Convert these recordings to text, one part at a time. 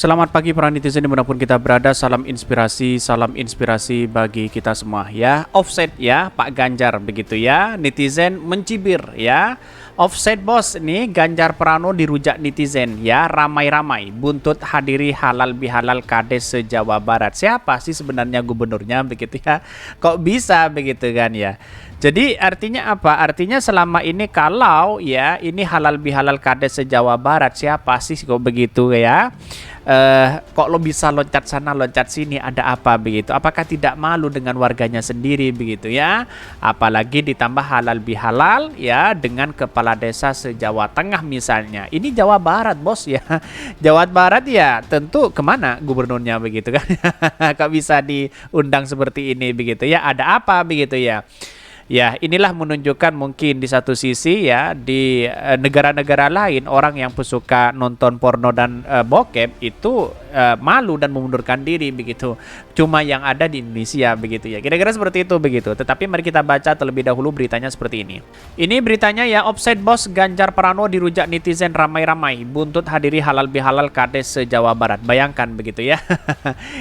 Selamat pagi para netizen dimanapun kita berada, salam inspirasi bagi kita semua ya. Offset ya Pak Ganjar begitu ya, netizen mencibir ya. Offset bos nih, Ganjar Pranowo dirujak netizen ya, ramai-ramai buntut hadiri halal bihalal Kades se-Jawa Barat. Siapa sih sebenarnya gubernurnya begitu ya, kok bisa begitu kan ya. Jadi artinya apa? Artinya selama ini kalau ya ini halal bihalal Kades se-Jawa Barat, siapa sih kok begitu ya? Kok lo bisa loncat sana loncat sini, ada apa begitu? Apakah tidak malu dengan warganya sendiri begitu ya? Apalagi ditambah halal bihalal ya dengan kepala desa se-Jawa Tengah misalnya. Ini Jawa Barat bos ya. Jawa Barat ya tentu kemana gubernurnya begitu kan? Kok bisa diundang seperti ini begitu ya? Ada apa begitu ya? Ya, inilah menunjukkan mungkin di satu sisi ya di negara-negara lain orang yang pesuka nonton porno dan bokep itu malu dan mengundurkan diri begitu. Cuma yang ada di Indonesia begitu ya. Kira-kira seperti itu begitu. Tetapi mari kita baca terlebih dahulu beritanya seperti ini. Ini beritanya ya, offside bos Ganjar Pranowo dirujak netizen ramai-ramai buntut hadiri halal bihalal Kades se-Jawa Barat. Bayangkan begitu ya.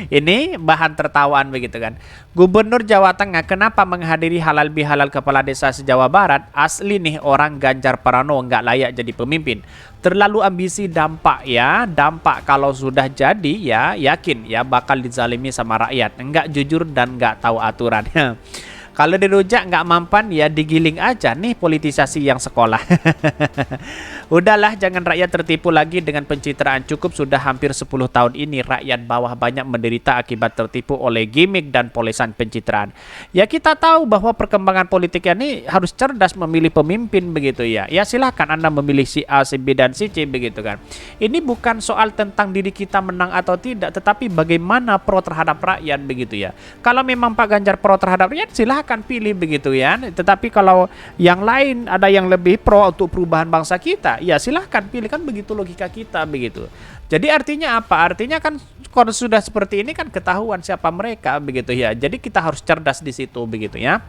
Ini bahan tertawaan begitu kan. Gubernur Jawa Tengah kenapa menghadiri halal bihalal kepala desa se-Jawa Barat? Asli nih orang Ganjar Pranowo nggak layak jadi pemimpin. Terlalu ambisi, dampak ya. Dampak kalau sudah jadi ya yakin ya bakal dizalimi sama rakyat. Nggak jujur dan nggak tahu aturannya. Kalau dirujak nggak mampan ya digiling aja nih politisasi yang sekolah. Udahlah, jangan rakyat tertipu lagi dengan pencitraan. Cukup sudah hampir 10 tahun ini rakyat bawah banyak menderita akibat tertipu oleh gimmick dan polesan pencitraan. Ya kita tahu bahwa perkembangan politiknya ini harus cerdas memilih pemimpin begitu ya. Ya silahkan Anda memilih si A, si B dan si C begitu kan. Ini bukan soal tentang diri kita menang atau tidak, tetapi bagaimana pro terhadap rakyat begitu ya. Kalau memang Pak Ganjar pro terhadap rakyat silahkan pilih begitu ya. Tetapi kalau yang lain ada yang lebih pro untuk perubahan bangsa kita, ya silahkan pilih, kan begitu logika kita begitu. Jadi artinya apa? Artinya kan kalau sudah seperti ini kan ketahuan siapa mereka begitu ya. Jadi kita harus cerdas di situ begitu ya.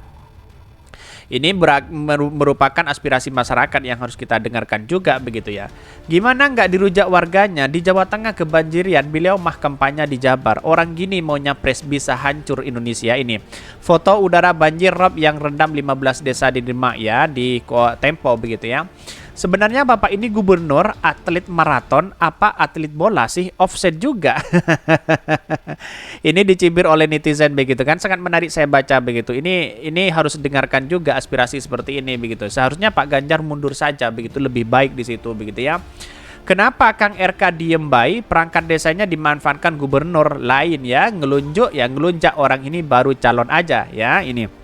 Ini merupakan aspirasi masyarakat yang harus kita dengarkan juga begitu ya. Gimana nggak dirujak warganya? Di Jawa Tengah kebanjirian, beliau mah kampanye di Jabar. Orang gini mau nyapres bisa hancur Indonesia ini. Foto udara banjir rob yang rendam 15 desa di Demak ya, di Tempo begitu ya. Sebenarnya Bapak ini gubernur, atlet maraton, apa atlet bola sih? Offset juga. Ini dicibir oleh netizen begitu kan, sangat menarik saya baca begitu. Ini harus dengarkan juga aspirasi seperti ini begitu. Seharusnya Pak Ganjar mundur saja begitu, lebih baik di situ begitu ya. Kenapa Kang RK diem baik? Perangkat desanya dimanfaatkan gubernur lain ya, ngelunjak orang ini baru calon aja ya ini.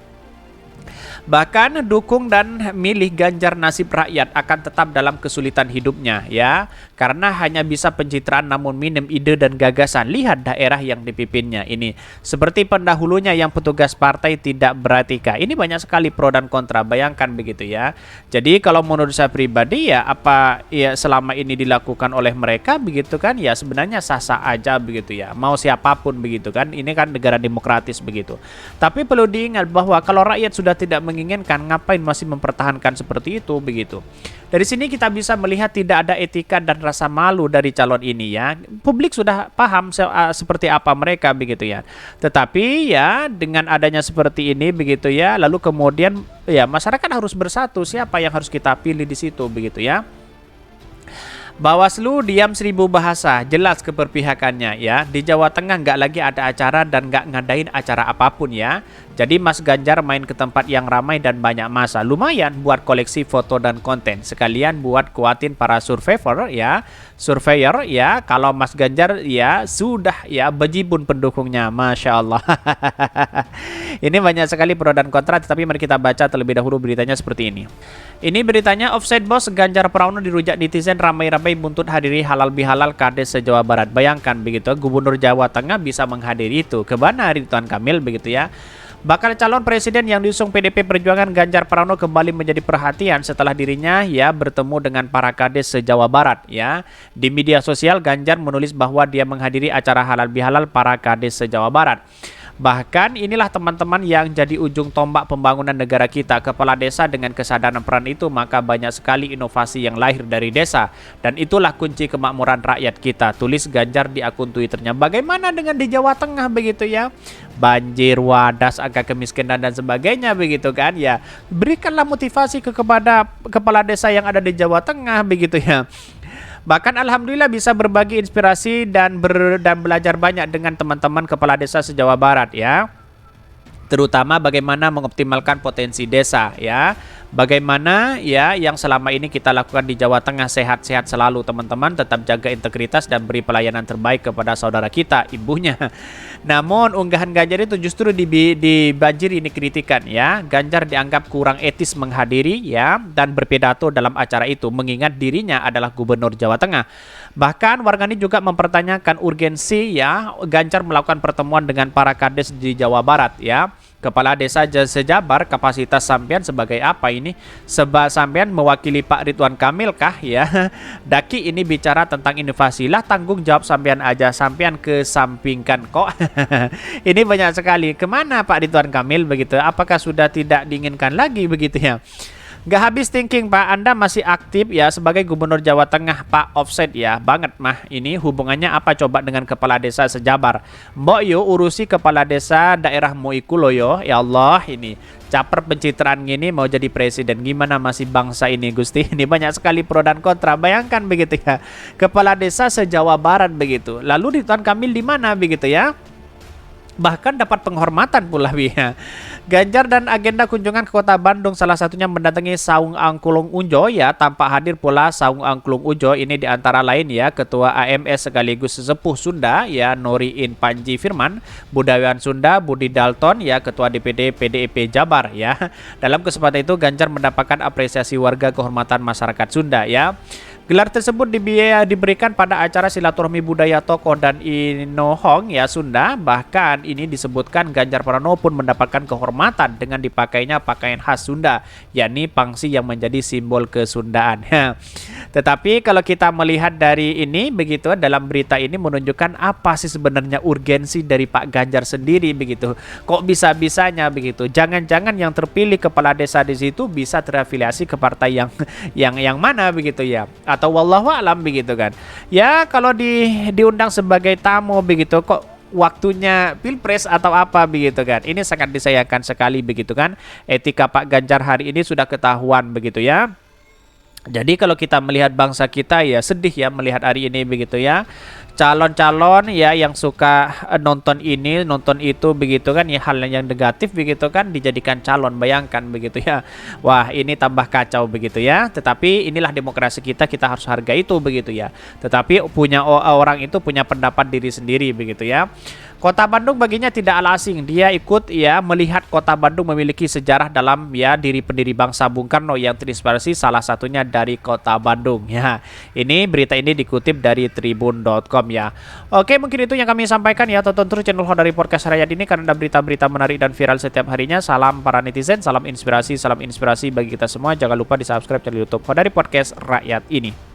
Bahkan dukung dan milih Ganjar, nasib rakyat akan tetap dalam kesulitan hidupnya ya. Karena hanya bisa pencitraan namun minim ide dan gagasan. Lihat daerah yang dipimpinnya ini. Seperti pendahulunya yang petugas partai tidak beretika. Ini banyak sekali pro dan kontra, bayangkan begitu ya. Jadi kalau menurut saya pribadi ya apa ya selama ini dilakukan oleh mereka begitu kan ya sebenarnya sah-sah aja begitu ya. Mau siapapun begitu kan. Ini kan negara demokratis begitu. Tapi perlu diingat bahwa kalau rakyat sudah tidak menginginkan, ngapain masih mempertahankan seperti itu begitu. Dari sini kita bisa melihat tidak ada etika dan rasa malu dari calon ini ya. Publik sudah paham seperti apa mereka begitu ya. Tetapi ya dengan adanya seperti ini begitu ya, lalu kemudian ya masyarakat harus bersatu, siapa yang harus kita pilih di situ begitu ya. Bawaslu diam 1000 bahasa, jelas keberpihakannya ya. Di Jawa Tengah nggak lagi ada acara dan nggak ngadain acara apapun ya. Jadi Mas Ganjar main ke tempat yang ramai dan banyak massa. Lumayan buat koleksi foto dan konten. Sekalian buat kuatin para survivor ya. Surveyor ya. Kalau Mas Ganjar ya sudah ya bejibun pendukungnya. Masya Allah. Ini banyak sekali pro dan kontra. Tapi mari kita baca terlebih dahulu beritanya seperti ini. Ini beritanya, offside bos Ganjar Pranowo dirujak netizen ramai-ramai buntut hadiri halal bihalal Kades se-Jawa Barat. Bayangkan begitu, Gubernur Jawa Tengah bisa menghadiri itu. Kemana Ridwan Kamil begitu ya. Bakal calon presiden yang diusung PDP Perjuangan Ganjar Pranowo kembali menjadi perhatian setelah dirinya ya bertemu dengan para kades se-Jawa Barat ya. Di media sosial Ganjar menulis bahwa dia menghadiri acara halal bihalal para kades se-Jawa Barat. Bahkan inilah teman-teman yang jadi ujung tombak pembangunan negara kita. Kepala desa dengan kesadaran peran itu, maka banyak sekali inovasi yang lahir dari desa. Dan itulah kunci kemakmuran rakyat kita. Tulis Ganjar di akun Twitternya. Bagaimana dengan di Jawa Tengah begitu ya? Banjir, wadas, angka kemiskinan dan sebagainya begitu kan ya. Berikanlah motivasi kepada kepala desa yang ada di Jawa Tengah begitu ya. Bahkan alhamdulillah bisa berbagi inspirasi dan belajar banyak dengan teman-teman kepala desa se-Jawa Barat ya. Terutama bagaimana mengoptimalkan potensi desa ya. Bagaimana ya yang selama ini kita lakukan di Jawa Tengah, sehat-sehat selalu teman-teman, tetap jaga integritas dan beri pelayanan terbaik kepada saudara kita, ibunya. Namun unggahan Ganjar itu justru di Banjir ini kritikan ya. Ganjar dianggap kurang etis menghadiri ya dan berpidato dalam acara itu, mengingat dirinya adalah gubernur Jawa Tengah. Bahkan warganet juga mempertanyakan urgensi ya Ganjar melakukan pertemuan dengan para kades di Jawa Barat ya. Kepala desa sejabar, kapasitas sampean sebagai apa ini? Sebab sampean mewakili Pak Ridwan Kamil kah ya? Daki ini bicara tentang inovasi lah, tanggung jawab sampean aja, sampean kesampingkan kok. Ini banyak sekali. Kemana Pak Ridwan Kamil begitu? Apakah sudah tidak diinginkan lagi begitu ya? Gak habis thinking Pak, Anda masih aktif ya sebagai gubernur Jawa Tengah Pak, offset ya banget mah. Ini hubungannya apa coba dengan kepala desa sejabar? Mbok yo urusi kepala desa daerah Moikulo yo. Ya Allah, ini caper pencitraan gini mau jadi presiden, gimana masih bangsa ini Gusti? Ini banyak sekali pro dan kontra. Bayangkan begitu ya, kepala desa se-Jawa Barat begitu. Lalu Ridwan Kamil di mana begitu ya? Bahkan dapat penghormatan pula ya. Ganjar dan agenda kunjungan ke kota Bandung salah satunya mendatangi Saung Angklung Unjo ya. Tampak hadir pula Saung Angklung Unjo ini diantara lain ya Ketua AMS sekaligus sesepuh Sunda ya Noriin Panji Firman, budayawan Sunda Budi Dalton ya Ketua DPD PDIP Jabar ya. Dalam kesempatan itu Ganjar mendapatkan apresiasi warga kehormatan masyarakat Sunda ya. Gelar tersebut diberikan pada acara silaturahmi budaya tokoh dan inohong ya Sunda. Bahkan ini disebutkan Ganjar Pranowo pun mendapatkan kehormatan dengan dipakainya pakaian khas Sunda, yakni pangsi yang menjadi simbol kesundaan. Tetapi kalau kita melihat dari ini begitu, dalam berita ini menunjukkan apa sih sebenarnya urgensi dari Pak Ganjar sendiri begitu. Kok bisa-bisanya begitu? Jangan-jangan yang terpilih kepala desa di situ bisa terafiliasi ke partai yang mana begitu ya? Atau wallahu alam begitu kan. Ya kalau diundang sebagai tamu begitu kok waktunya pilpres atau apa begitu kan. Ini sangat disayangkan sekali begitu kan. Etika Pak Ganjar hari ini sudah ketahuan begitu ya. Jadi kalau kita melihat bangsa kita ya sedih ya melihat hari ini begitu ya. Calon-calon ya yang suka nonton ini, nonton itu begitu kan ya, hal yang negatif begitu kan dijadikan calon, bayangkan begitu ya. Wah, ini tambah kacau begitu ya. Tetapi inilah demokrasi kita harus hargai itu begitu ya. Tetapi punya orang itu punya pendapat diri sendiri begitu ya. Kota Bandung baginya tidak asing, dia ikut ya melihat Kota Bandung memiliki sejarah dalam ya diri pendiri bangsa Bung Karno yang terinspirasi salah satunya dari Kota Bandung ya. Ini berita ini dikutip dari tribun.com ya. Oke, mungkin itu yang kami sampaikan ya. Tonton terus channel Hodari Podcast Rakyat ini karena ada berita-berita menarik dan viral setiap harinya. Salam para netizen, salam inspirasi bagi kita semua. Jangan lupa di subscribe channel YouTube Hodari Podcast Rakyat ini.